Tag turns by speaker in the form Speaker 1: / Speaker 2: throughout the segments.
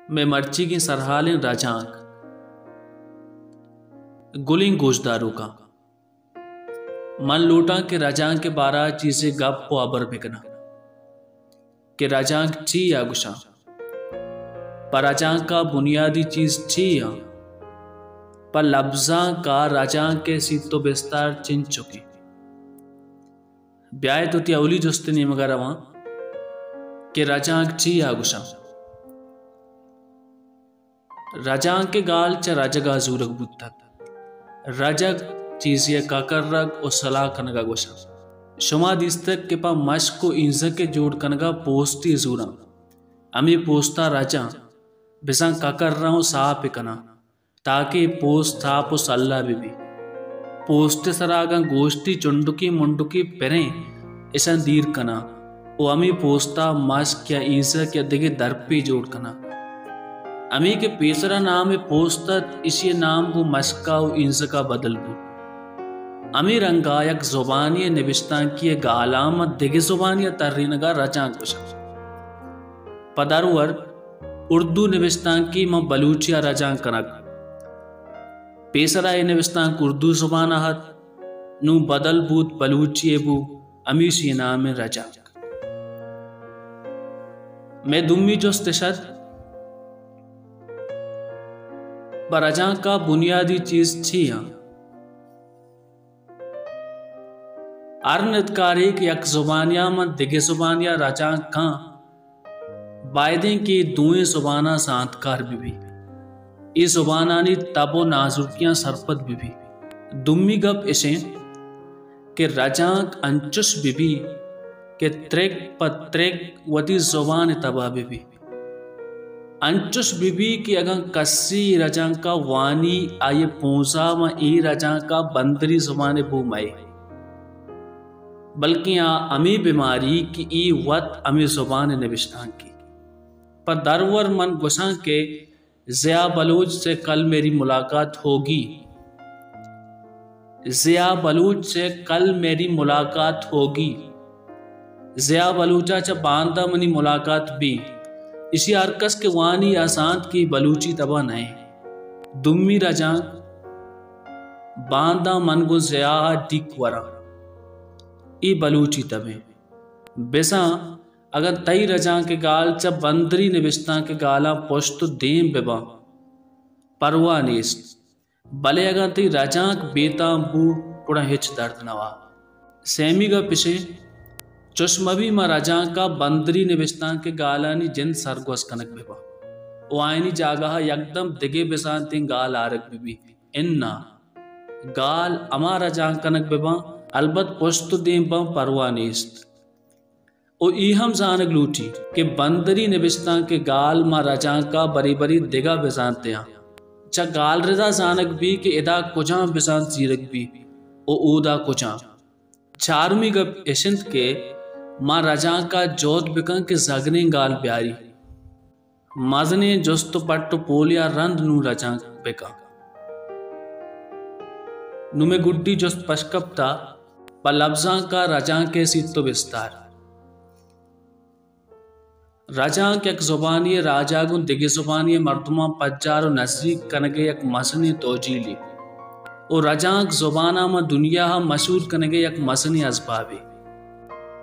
Speaker 1: मैं मर्ची की सरहालें राजांक गुलिंग गोशदारों का मन लूटा के राजांक के 12 चीजें गप को अबर बिकना के राजांक ची या गुशा पर राजांक का बुनियादी चीज ची या पर लफ्जा का राजांक के सीतो बिस्तार चिन चुकी ब्याय तो त्याउली जुस्तनी मगर वहां के राजांक ची या गुशा राजांक के गाल च राजगा जूरक बुद्धक रजक चीजिया काकर रग और सलाह कनगा गोशा शुमा दिस्तक के पा मश को इंजक के जोड़ कनगा पोस्ती जूरा अमी पोस्ता राजा बिसा काकर रहा हूं साप कना ताकि पोस्ट थाप सल्ला भी पोस्ते सरागा गोष्ठी चुंडुकी मुंडुकी पेरे ऐसा दीर कना ओ अमी पोस्ता मश क्या इंजक क्या दिगे दर्पी जोड़ कना अमी के पेसरा नाम पोस्तत इसी नाम को मस्का इंसका बदल भी अमी रंगायक जुबानिय निबिस्तान की गालामत दिगे जुबानिय तर्रीनगा रचांक कुशा पदारुवर उर्दू निबिस्तान की म बलूचिया रचांक कनक पेसरा ये निबिस्तान उर्दू जुबान आहत नु बदल बूत बलूची बू अमी सी नाम रचांक मैं दुम्मी जो स्तिशद पर राजांक का बुनियादी चीज थी अर्नतकारी की यक जुबानिया मत दिगे जुबानिया राजांक का बायदे की दुए जुबाना सांतकार भी इस जुबानानी तबो नाजुकियां सरपत भी दुम्मी गप इसे के राजांक अंचुस भी के त्रेक पत्रेक वती जुबान तबा भी अंचुस बीबी की अगर कस्सी रजां का वानी आये पोसा व ई रजां का बंदरी जुबान भूमाए बल्कि अमी बीमारी की ई वत अमी जुबान निबिस्तान की पर दरवर मन गुस्सा के ज़िया बलूच से कल मेरी मुलाकात होगी ज़िया बलूच से कल मेरी मुलाकात होगी ज़िया बलूचा च बांदा मनी मुलाकात भी इसी अरकस के वानी आसांत की बलूची तबा नए दुम्मी रजा बांदा मन गो ज़िया डिक वरा ई बलूची तबे बेसा अगर तई रजा के गाल च बंदरी निबिस्ता के गाला पोश्त देम बेबा परवा नेस्त भले अगर तई रजा बेता बू पुड़ा हिच दर्द नवा सेमी का पिछे चुश्मवी म राजा का बंदरी निबिस्तान के गालानी जिन सरगोस कनक बेबा ओ आयनी जागा यकदम दिगे बिसान तिंग गाल आरक भी इन्ना गाल अमा राजा कनक बेबा अलबत पुश्त देम बम परवानीस्त ओ इहम जानक लूटी के बंदरी निबिस्तान के गाल मा राजा का बरी बरी दिगा बिसानते चा गाल रजा जानक भी के इदा कुजा बिसान जीरक भी ओ ऊदा कुजा चारमी गप इशिंत के माँ राजा का जोत बिकन के जगने गाल प्यारी मजने जुस्त पट्ट पोलिया रंद नू राजा बिका नुमे गुड्डी जुस्त पशकपता पर लफ्जा का राजा के सीतो विस्तार राजा के एक जुबानी राजा गुन दिगे जुबानी मर्दमा पज्जार नजरीक कनगे एक मसनी तोजीली और राजा जुबाना में दुनिया मशहूर कनगे एक मसनी असबाबी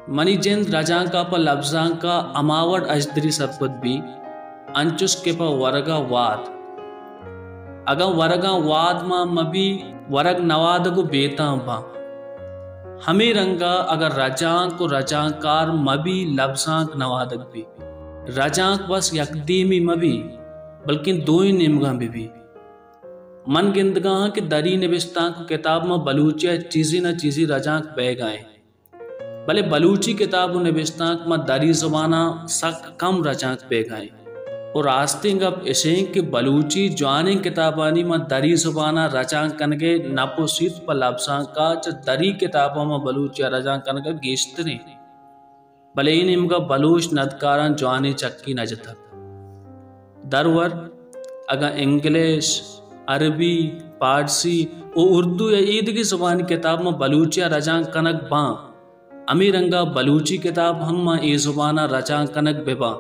Speaker 1: मनी जिंद राजा का पर लफ्जा का अमावट अजदरी सरपत भी अंचुस के पर वरगा वाद अगर वरगा वाद मा मबी वरग नवाद को बेता बा हमें रंगा अगर राजांक को राजाकार मबी लफ्जांक नवादक भी राजांक बस यकदीमी मबी बल्कि दो ही निमगा भी मन गिंदगा के दरी निबिस्तान को किताब में बलूचिया चीजी न चीजी राजांक बह गए भले बलूची किताब निबिस्तान में दरी जुबाना सक कम रचाक पे गए और आस्तिंग अब इसे कि बलूची जवानी किताबानी में दरी जुबाना रचाक कनके नापोसीत पर लफ्जा का च दरी किताबों में बलूचिया रचाक कनके गेश्तरे भले इन इमका बलूच नदकारान जवानी चक्की नजतक दरवर अगर इंग्लिश अरबी पारसी और उर्दू या ईद की जुबानी किताब में बलूचिया रचाक कनक बाँ अमी रंगा बलूची किताब हम ए जुबाना रचा कनक बेबा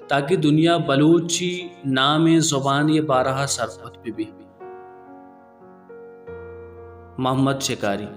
Speaker 1: ताकि दुनिया बलूची नाम ज़ुबान ये बारहा सरपत भी। मोहम्मद शिकारी।